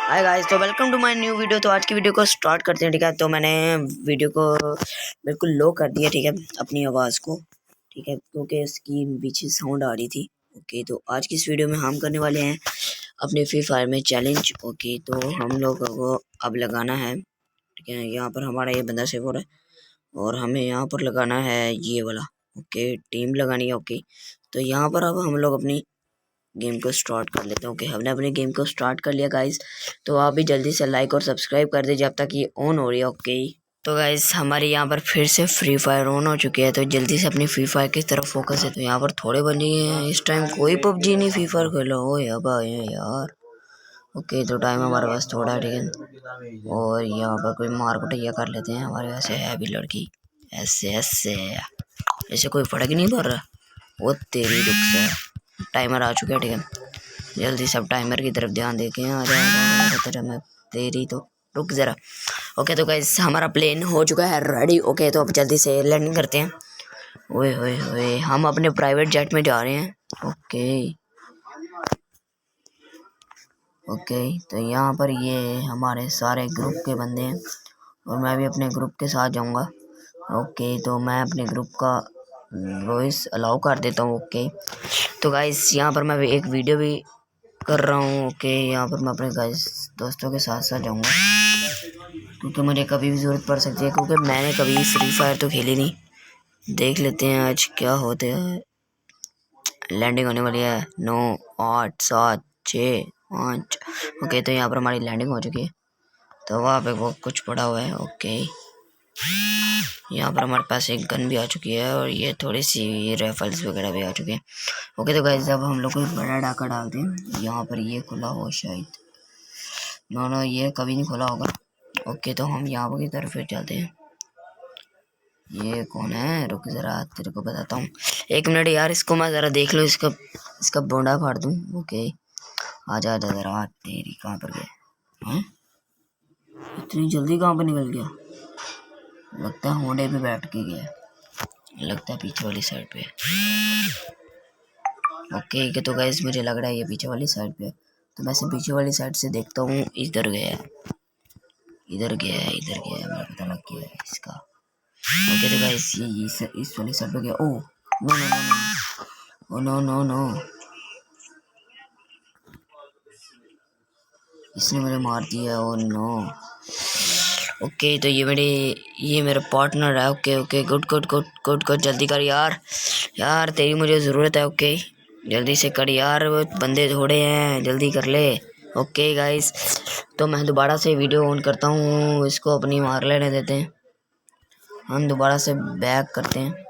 हाय guys, तो welcome to my new video. तो आज की वीडियो को स्टार्ट करते हैं। ठीक है, तो मैंने वीडियो को बिल्कुल लो कर दिया। ठीक है, अपनी आवाज़ को। ठीक है, क्योंकि इसकी पीछे साउंड आ रही थी। ओके, तो आज की इस वीडियो में हम करने वाले हैं अपने फ्री फायर में चैलेंज। ओके, तो हम लोगों को अब लगाना है। ठीक है, यहाँ पर हमारा ये बंदा सेव हो रहा है और हमें यहाँ पर लगाना है ये वाला। ओके, टीम लगानी है। ओके, तो यहाँ पर अब हम लोग अपनी गेम को स्टार्ट कर लेते हैं। ओके, हमने अपने गेम को स्टार्ट कर लिया गाइस। तो आप भी जल्दी से लाइक और सब्सक्राइब कर दीजिए जब तक ये ऑन हो रही है। ओके, तो गाइस हमारे यहाँ पर फिर से फ्री फायर ऑन हो चुकी है। तो जल्दी से अपनी फ्री फायर की तरफ फोकस है। तो यहाँ पर थोड़े बंदे हैं इस टाइम, कोई पबजी नहीं फ्री फायर खेल रहा हो यार। ओके, तो टाइम हमारे पास थोड़ा है। ठीक है, और यहाँ पर कोई मार कुटैया कर लेते हैं। हमारे पास है भी लड़की। ऐसे ऐसे ऐसे कोई फर्क नहीं पड़ रहा। वो तेरी रुक से टाइमर आ चुका है। ठीक है, जल्दी सब टाइमर की तरफ ध्यान देके आ जाएगा। मैं तेरी तो रुक जरा। ओके, तो गाइस हमारा प्लेन हो चुका है रेडी। ओके, तो अब जल्दी से लैंडिंग करते हैं। ओए होए होए, हम अपने प्राइवेट जेट में जा रहे हैं। ओके ओके, तो यहाँ पर ये हमारे सारे ग्रुप के बंदे हैं और मैं भी अपने ग्रुप के साथ जाऊँगा। ओके, तो मैं अपने ग्रुप का वॉइस अलाउ कर देता हूँ। ओके, तो गाइस यहाँ पर मैं एक वीडियो भी कर रहा हूँ। ओके, यहाँ पर मैं अपने गाइस दोस्तों के साथ साथ जाऊँगा क्योंकि मुझे कभी भी ज़रूरत पड़ सकती है, क्योंकि मैंने कभी फ्री फायर तो खेली नहीं। देख लेते हैं आज क्या होते हैं। लैंडिंग होने वाली है। 9 8 7 6 5। ओके, तो यहाँ पर हमारी लैंडिंग हो चुकी है। तो वहाँ पे वो कुछ पड़ा हुआ है। ओके, यहाँ पर हमारे पास एक गन भी आ चुकी है और ये थोड़ी सी राइफल्स वगैरह भी आ चुके हैं। ओके, तो गाइस अब हम लोग को बड़ा डाका डालते हैं। यहाँ पर ये खुला हो शायद, नो ये कभी नहीं खुला होगा। ओके, तो हम यहाँ की तरफ चलते हैं। ये कौन है, रुक जरा तेरे को बताता हूँ। एक मिनट यार, इसको मैं जरा देख लूँ, इसका बोंडा फाड़ दूँ। ओके, आजा आजा जरा। तेरी कहाँ पर गया हैं? इतनी जल्दी कहाँ पर निकल गया? लगता है होंडे पे बैठ के गया। लगता है पीछे वाली साइड पे। ओके, तो गाइस मुझे लग रहा है ये पीछे वाली साइड पे। तो मैं से पीछे वाली साइड से देखता हूँ। इधर गया इधर गया मेरा पता लग गया है इसका। ओके, तो गाइस ये इस वाली साइड पे गया। Oh no no no no, oh no no no, इसने मुझे मार दिया। Oh no. ओके, तो ये मेरा पार्टनर है। Okay okay, good good good good good, जल्दी कर यार। यार तेरी मुझे ज़रूरत है। ओके, जल्दी से कर यार, वो बंदे थोड़े हैं, जल्दी कर ले। ओके गाइस, तो मैं दोबारा से वीडियो ऑन करता हूँ। इसको अपनी मार लेने देते हैं। हम दोबारा से बैक करते हैं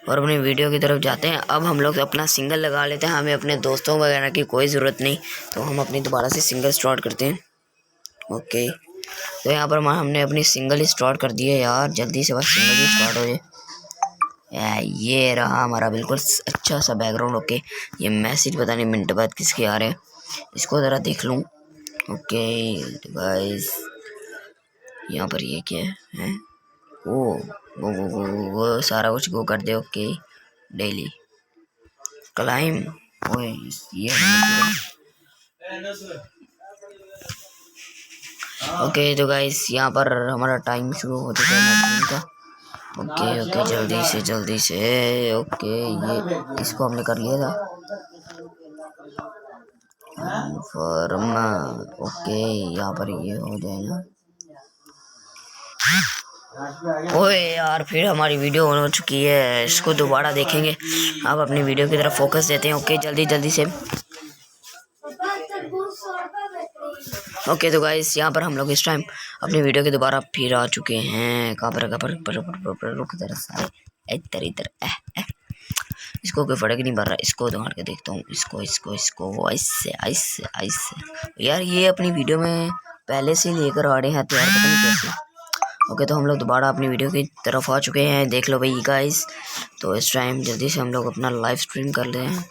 और अपनी वीडियो की तरफ जाते हैं। अब हम लोग अपना सिंगल लगा लेते हैं, हमें अपने दोस्तों वगैरह की कोई ज़रूरत नहीं। तो हम अपनी दोबारा से सिंगल स्टार्ट करते हैं। ओके, तो यहाँ पर हमने अपनी सिंगल ही स्टार्ट कर दी है यार। जल्दी से बस सिंगल ही स्टार्ट हो जाए। ये रहा हमारा बिल्कुल अच्छा सा बैकग्राउंड। ओके, ये मैसेज पता नहीं मिनट बाद किसके आ रहे हैं, इसको ज़रा देख लूँ। ओके गाइस, यहाँ पर ये क्या है? वो सारा कुछ गो कर दे। Okay, daily climb. ओए ये ओके, तो गाइस यहाँ पर हमारा टाइम शुरू हो चुका है का। ओके ओके, जल्दी से। ओके, ये इसको हमने कर लिया था फॉर्मा। ओके, यहाँ पर ये हो जाए ना। ओए यार, फिर हमारी वीडियो ऑन हो चुकी है, इसको दोबारा देखेंगे। आप अपनी वीडियो की तरफ फोकस देते हैं। ओके, जल्दी से। ओके, तो गाइस यहाँ पर हम लोग इस टाइम अपनी वीडियो के दोबारा फिर आ चुके हैं। कहाँ पर रुक जरा सारे इधर इसको कोई फर्क नहीं पड़ रहा। इसको मार के देखता हूँ। इसको ऐसे यार, ये अपनी वीडियो में पहले से लेकर आ रहे हैं तो यार पता नहीं कैसे। ओके, तो हम लोग दोबारा अपनी वीडियो की तरफ आ चुके हैं। देख लो भाई गाइस, तो इस टाइम जल्दी से हम लोग अपना लाइव स्ट्रीम कर रहे हैं।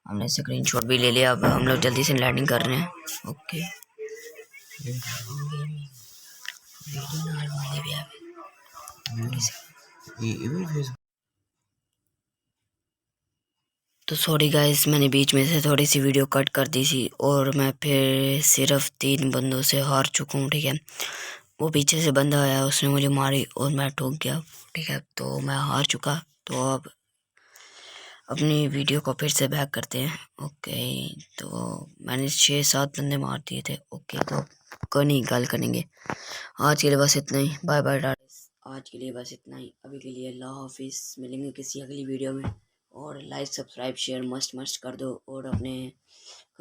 हमने स्क्रीनशॉट भी ले लिया। अब हम लोग जल्दी से लैंडिंग कर रहे हैं। ओके, तो सॉरी गाइस, मैंने बीच में से थोड़ी सी वीडियो कट कर दी थी और मैं फिर सिर्फ 3 बंदों से हार चुका हूँ। ठीक है, वो पीछे से बंदा आया, उसने मुझे मारी और मैं ठोक गया। ठीक है, तो मैं हार चुका। तो अब अपनी वीडियो को फिर से बैक करते हैं। ओके, तो मैंने 6-7 बंदे मार दिए थे। ओके, तो कोई नहीं, गल करेंगे। आज के लिए बस इतना ही। Bye bye Tata. आज के लिए बस इतना ही, अभी के लिए अल्लाह हाफिज़। मिलेंगे किसी अगली वीडियो में। और like subscribe share must must कर दो और अपने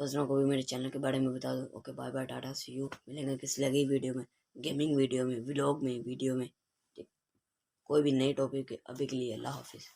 कज़नों को भी मेरे चैनल के बारे में बता दो। Okay, bye bye tata, see you. मिलेंगे किसी अगली वीडियो में, गेमिंग वीडियो में, व्लॉग में, वीडियो में, कोई भी नई टॉपिक। अभी के लिए अल्लाह हाफिज़।